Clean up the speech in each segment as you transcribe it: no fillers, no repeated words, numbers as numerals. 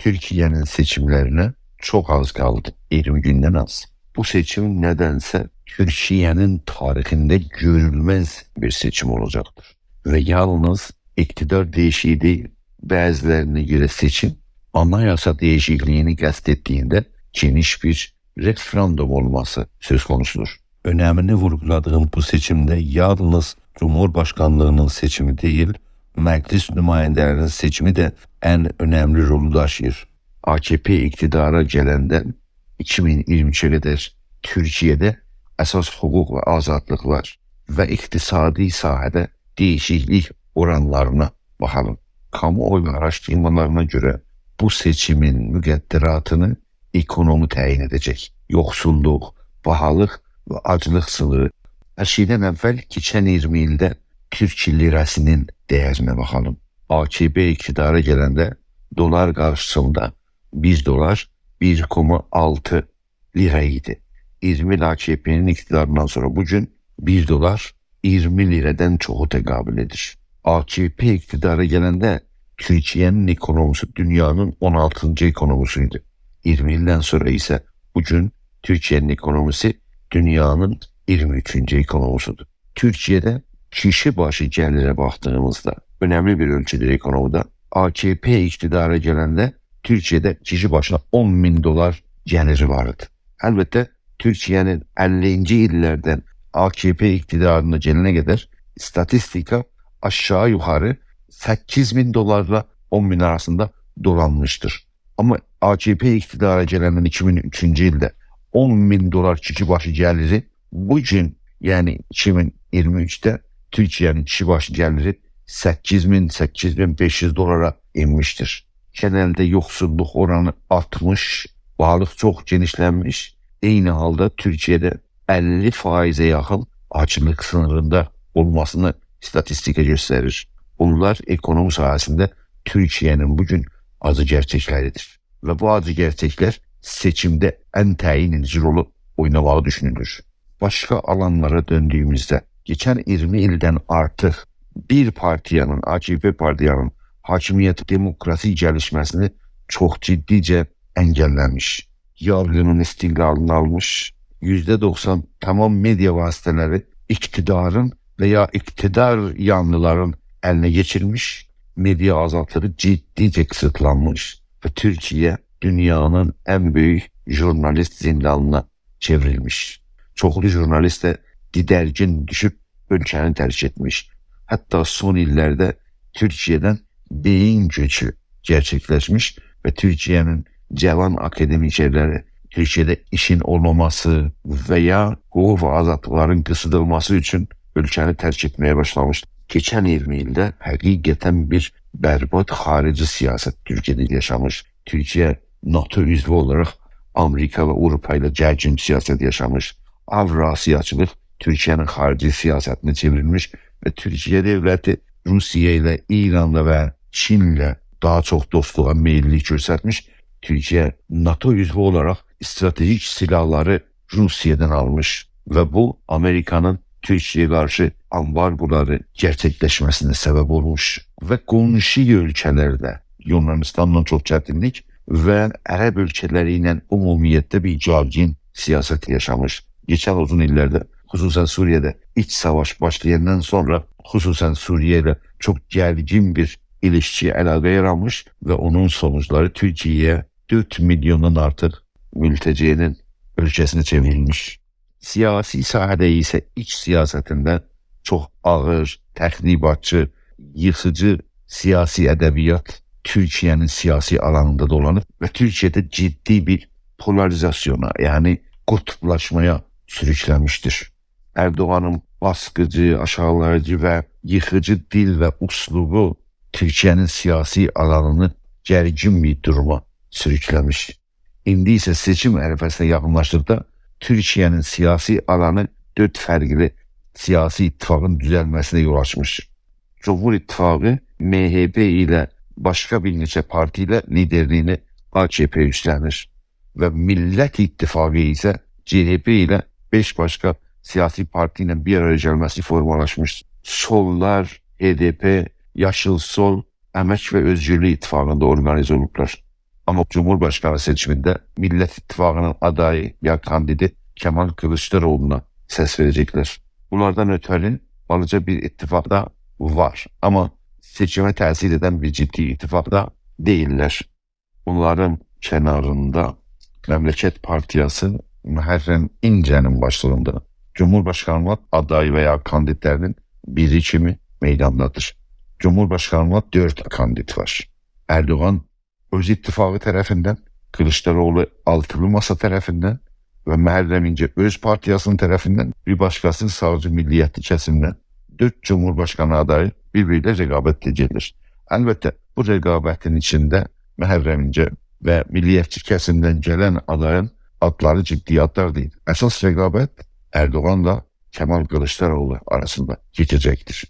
Türkiye'nin seçimlerine çok az kaldı. 20 günden az. Bu seçim nedense Türkiye'nin tarihinde görülmez bir seçim olacaktır. Ve yalnız iktidar değişikliği değil, bazılarına göre seçim anayasa değişikliğini kastettiğinde geniş bir referandum olması söz konusudur. Önemini vurguladığım bu seçimde yalnız Cumhurbaşkanlığının seçimi değil, meclis nümayendelerinin seçimi de en önemli rolü taşıyor. AKP iktidara gelenden 2023'e kadar Türkiye'de esas hukuk ve azadlıklar ve iktisadi sahada değişiklik oranlarına bakalım. Kamuoyu araştırmalarına göre bu seçimin müqəddiratını ekonomi təyin edecek. Yoksulluk, pahalılık ve acılık sınırı. Her şeyden evvel geçen 20 yılda Türk lirasının değerine bakalım. AKP iktidara gelende dolar karşısında 1 dolar 1,6 liraydı. 20 yıl AKP'nin iktidarından sonra bugün 1 dolar 20 liradan çoğu tekabül edir. AKP iktidara gelende Türkiye'nin ekonomisi dünyanın 16. ekonomisiydi. 20 yıldan sonra ise bugün Türkiye'nin ekonomisi dünyanın 23. ekonomisidir. Türkiye'de kişi başı gelire baktığımızda önemli bir ölçüde ekonomide AKP iktidara gelende Türkiye'de kişi başına 10 bin dolar geliri vardı. Elbette Türkiye'nin 50. illerden AKP iktidarına gelene kadar istatistika aşağı yukarı 8 bin dolarla 10 bin arasında dolanmıştır. Ama AKP iktidara gelenden 2003. yılda 10 bin dolar kişi başı geliri bugün yani 2023'te Türkiye'nin kişi başı geliri 8.000-8.500 dolara inmiştir. Genelde yoksulluk oranı artmış, varlık çok genişlenmiş. Aynı halde Türkiye'de 50%'e yakın açlık sınırında olmasını istatistika gösterir. Bunlar ekonomi sahasında Türkiye'nin bugün acı gerçekleridir. Ve bu acı gerçekler seçimde en tayin edici rolü oynamağı düşünülür. Başka alanlara döndüğümüzde geçen 20 yıldan artık bir partiyanın, AKP partiyanın hakimiyet demokrasi gelişmesini çok ciddice engellemiş. Yargının istiklalını almış. %90 tamam medya vasıtaları iktidarın veya iktidar yanlıların eline geçirmiş. Medya azatları ciddice kısıtlanmış ve Türkiye dünyanın en büyük jurnalist zindanına çevrilmiş. Çoklu jurnalist de didergin düşüp ülkeni terk etmiş. Hatta son illerde Türkiye'den beyin göçü gerçekleşmiş ve Türkiye'nin cavan akademikleri Türkiye'de işin olmaması veya hukuk ve azadlıkların kısıtılması için ülkeni terk etmeye başlamış. Geçen 20 yılda hakikaten bir berbat harici siyaset Türkiye'de yaşamış. Türkiye NATO üyesi olarak Amerika ve Avrupa ile gergin siyaset yaşamış. Avrasiyacılık Türkiye'nin harici siyasetine çevrilmiş ve Türkiye devleti Rusya ile İran'la ve Çin'le daha çok dostluğa meyillilik göstermiş. Türkiye NATO üyesi olarak stratejik silahları Rusya'dan almış ve bu Amerika'nın Türkiye'ye karşı ambargoları gerçekleşmesine sebep olmuş. Ve komşu ülkelerde Yunanistan'la çok çetinlik ve Arap ülkeleriyle umumiyette bir gergin siyaset yaşamış. Geçen uzun yıllarda hususen Suriye'de iç savaş başlayandan sonra hususen Suriye ile çok gergin bir ilişki alaka yaranmış ve onun sonuçları Türkiye'ye 4 milyondan artık mültecinin ülkesine çevrilmiş. Siyasi sahada ise iç siyasetinden çok ağır, tahribatçı, yıkıcı siyasi edebiyat Türkiye'nin siyasi alanında dolanıp ve Türkiye'de ciddi bir polarizasyona yani kutuplaşmaya sürüklenmiştir. Erdoğan'ın baskıcı, aşağılayıcı ve yıkıcı dil ve uslubu Türkiye'nin siyasi alanını gergin bir duruma sürüklemiş. İndi ise seçim arifesine yakınlaştıkta Türkiye'nin siyasi alanı 4 farklı siyasi ittifakın düzelmesine yol açmış. Cumhur İttifakı MHP ile başka bir neçe partiyle liderliğini AKP üstlenir ve Millet İttifakı ise CHP ile 5 başka siyasi partiyle bir araya gelmesi formalaşmış. Sollar, HDP, Yaşıl Sol, Emek ve Özgürlük İttifakı'nda organize olurlar. Ama Cumhurbaşkanı seçiminde Millet İttifakı'nın adayı ya kandidi Kemal Kılıçdaroğlu'na ses verecekler. Bunlardan ötürü balıca bir ittifak da var. Ama seçime tesir eden bir ciddi ittifak da değiller. Bunların kenarında Memleket Partiyası Muharrem İnce'nin başlığında Cumhurbaşkanlığı adayı veya kandidlerinin birikimi meydandadır. Cumhurbaşkanlığı 4 kandid var. Erdoğan öz ittifakı tarafından, Kılıçdaroğlu altılı masa tarafından ve Muharrem İnce öz partiyasının tarafından, bir başkası sağcı milliyetçi kesimden 4 Cumhurbaşkanı adayı birbiriyle rekabet edecekler. Elbette bu rekabetin içinde Muharrem İnce ve milliyetçi kesimden gelen adayın adları ciddi adlar değil. Esas rekabet Erdoğan'la Kemal Kılıçdaroğlu arasında geçecektir.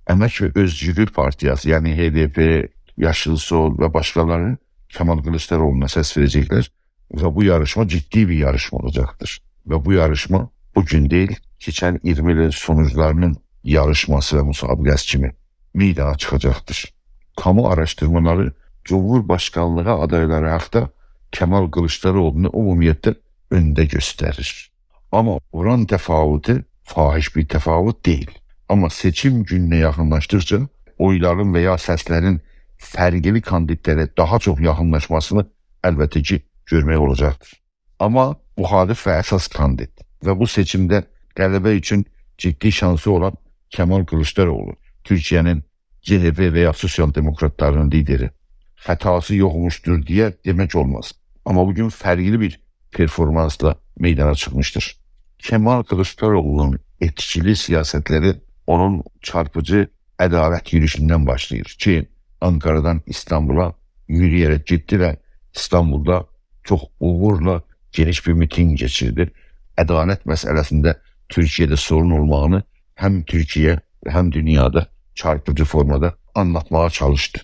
Emek ve Özgürlük Partiyası yani HDP, Yaşıl Sol ve başkaları Kemal Kılıçdaroğlu'na ses verecekler ve bu yarışma ciddi bir yarışma olacaktır. Ve bu yarışma bugün değil, geçen 20 yılın sonuçlarının yarışması ve musabakası kimi meydana çıkacaktır. Kamu araştırmaları Cumhurbaşkanlığı adayları hakkında Kemal Kılıçdaroğlu'nu umumiyette önde gösterir. Ama oran tefavutu fahiş bir tefavut değil. Ama seçim gününe yakınlaştıkça oyların veya seslerin sergili kandidatlere daha çok yakınlaşmasını elbette ki görmek olacaktır. Ama muhalif ve esas kandid ve bu seçimde galebe için ciddi şansı olan Kemal Kılıçdaroğlu, Türkiye'nin CHP veya Sosyal Demokratların lideri, hatası yokmuştur diye demek olmaz. Ama bugün fergili bir performansla meydana çıkmıştır. Kemal Kılıçdaroğlu'nun etkili siyasetleri onun çarpıcı adalet yürüyüşünden başlıyor ki Ankara'dan İstanbul'a yürüyerek gitti ve İstanbul'da çok uğurla geniş bir miting geçirdi. Adalet meselesinde Türkiye'de sorun olmağını hem Türkiye hem dünyada çarpıcı formada anlatmaya çalıştı.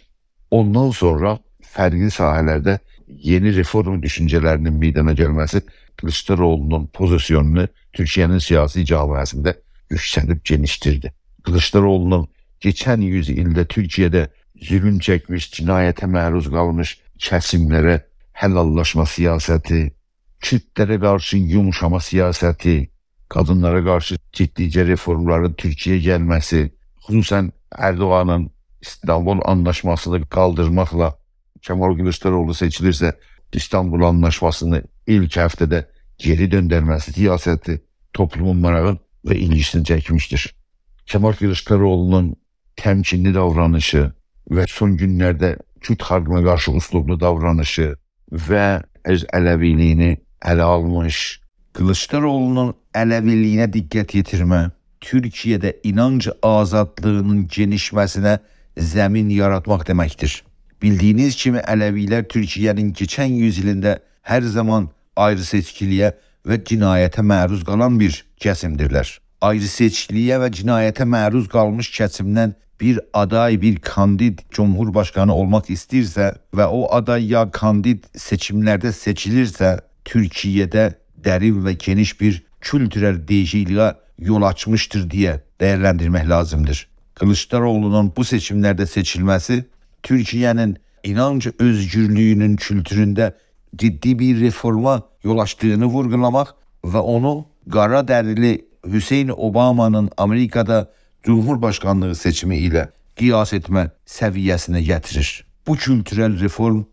Ondan sonra fergili sahelerde yeni reform düşüncelerinin meydana gelmesi Kılıçdaroğlu'nun pozisyonunu Türkiye'nin siyasi camiasında yükselip geniştirdi. Kılıçdaroğlu'nun geçen yüzyılda Türkiye'de zulüm çekmiş, cinayete maruz kalmış kesimlere helallaşma siyaseti, Kürtlere karşı yumuşama siyaseti, kadınlara karşı ciddice reformların Türkiye'ye gelmesi, hususen Erdoğan'ın İstanbul Anlaşması'nı kaldırmakla Kemal Kılıçdaroğlu seçilirse İstanbul Anlaşması'nı ilk haftada geri döndürmesi siyaseti toplumun merakı ve ilgisini çekmiştir. Kemal Kılıçdaroğlu'nun temkinli davranışı ve son günlerde Kürt halkına karşı usluplu davranışı ve öz Əleviliğini ele almış, Kılıçdaroğlu'nun Ələviliyine dikkat yetirme, Türkiye'de inanç azadlığının genişmesine zemin yaratmak demektir. Bildiğiniz kimi Aleviler Türkiye'nin geçen yüzyılında her zaman ayrı seçkiliğe ve cinayete maruz kalan bir kesimdirler. Ayrı seçkiliğe ve cinayete maruz kalmış kesimden bir aday, bir kandid Cumhurbaşkanı olmak isterse ve o aday ya kandid seçimlerde seçilirse Türkiye'de derin ve geniş bir kültürel değişikliğe yol açmıştır diye değerlendirmek lazımdır. Kılıçdaroğlu'nun bu seçimlerde seçilmesi Türkiye'nin inanç özgürlüğünün kültüründe ciddi bir reforma yol açtığını vurgulamak ve onu kara derili Hüseyin Obama'nın Amerika'da Cumhurbaşkanlığı seçimi ile kıyas etme seviyesine getirir. Bu kültürel reform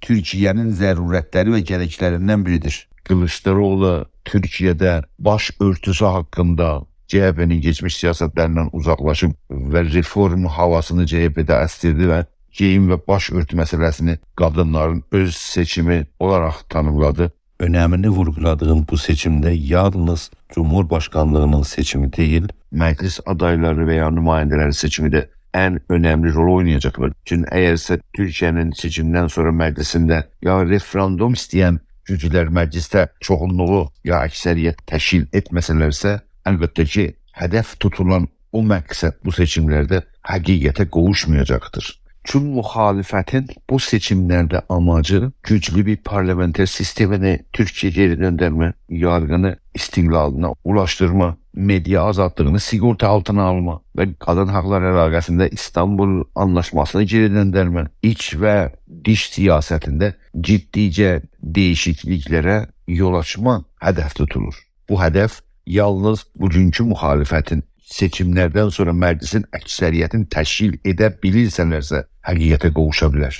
Türkiye'nin zaruretleri ve gereklerinden biridir. Kılıçdaroğlu Türkiye'de başörtüsü hakkında CHP'nin geçmiş siyasetlerinden uzaklaşıp ve reform havasını CHP'de estirdi ve giyim ve başörtü meselesini kadınların öz seçimi olarak tanımladı. Önemini vurguladığım bu seçimde yalnız Cumhurbaşkanlığının seçimi değil, meclis adayları veya nümayendeleri seçimi de en önemli rol oynayacaklar. Çünkü eğerse Türkiye'nin seçimden sonra meclisinde ya referandum isteyen gücüler mecliste çoğunluğu ya ekseriyet teşkil etmeselerse elbette ki hedef tutulan o maksat bu seçimlerde hakikate kavuşmayacaktır. Tüm muhalefetin bu seçimlerde amacı güçlü bir parlamenter sistemini Türkiye geri döndürme, yargını istiklalına ulaştırma, medya azadlığını sigorta altına alma ve kadın hakları əlaqəsində İstanbul Anlaşmasını geri döndürme, iç ve dış siyasetinde ciddice değişikliklere yol açma hedef tutulur. Bu hedef yalnız bugünkü muhalefetin seçimlerden sonra meclisin əksəriyyətini təşkil edə bilirselerse həqiqətə qovuşa bilər.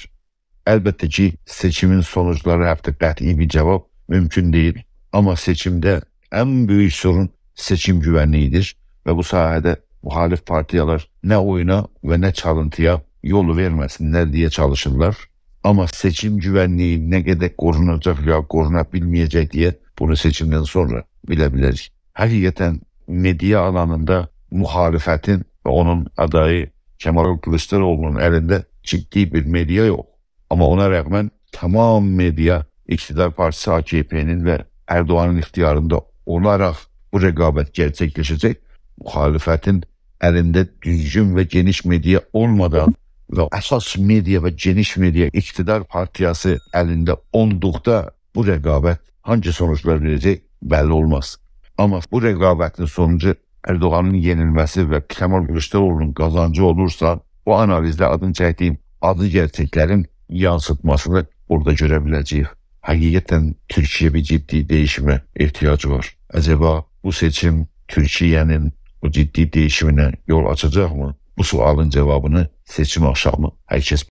Elbette ki seçimin sonuçları hafta qəti bir cevap mümkün değil. Ama seçimde en büyük sorun seçim güvenliğidir ve bu sayede muhalif partiyalar ne oyuna ve ne çalıntıya yolu vermesinler diye çalışırlar. Ama seçim güvenliği ne kadar korunacak ya korunabilmeyecek diye bunu seçimden sonra bilebiliriz. Hakikaten medya alanında muhalefetin ve onun adayı Kemal Kılıçdaroğlu'nun elinde ciddi bir medya yok. Ama ona rağmen tamam medya iktidar partisi AKP'nin ve Erdoğan'ın ihtiyarında olarak bu rekabet gerçekleşecek. Muhalefetin elinde düzgün ve geniş medya olmadan ve esas medya ve geniş medya iktidar partiyası elinde oldukta bu rekabet hangi sonuçlar verecek belli olmaz. Ama bu rekabetin sonucu Erdoğan'ın yenilmesi ve Kemal Kılıçdaroğlu'nun kazancı olursa bu analizde adını çektiğim adı gerçeklerin yansıtmasını burada görebileceğiz. Hakikaten Türkiye bir ciddi değişime ihtiyacı var. Acaba bu seçim Türkiye'nin bu ciddi değişimine yol açacak mı? Bu sualın cevabını seçim akşamı herkes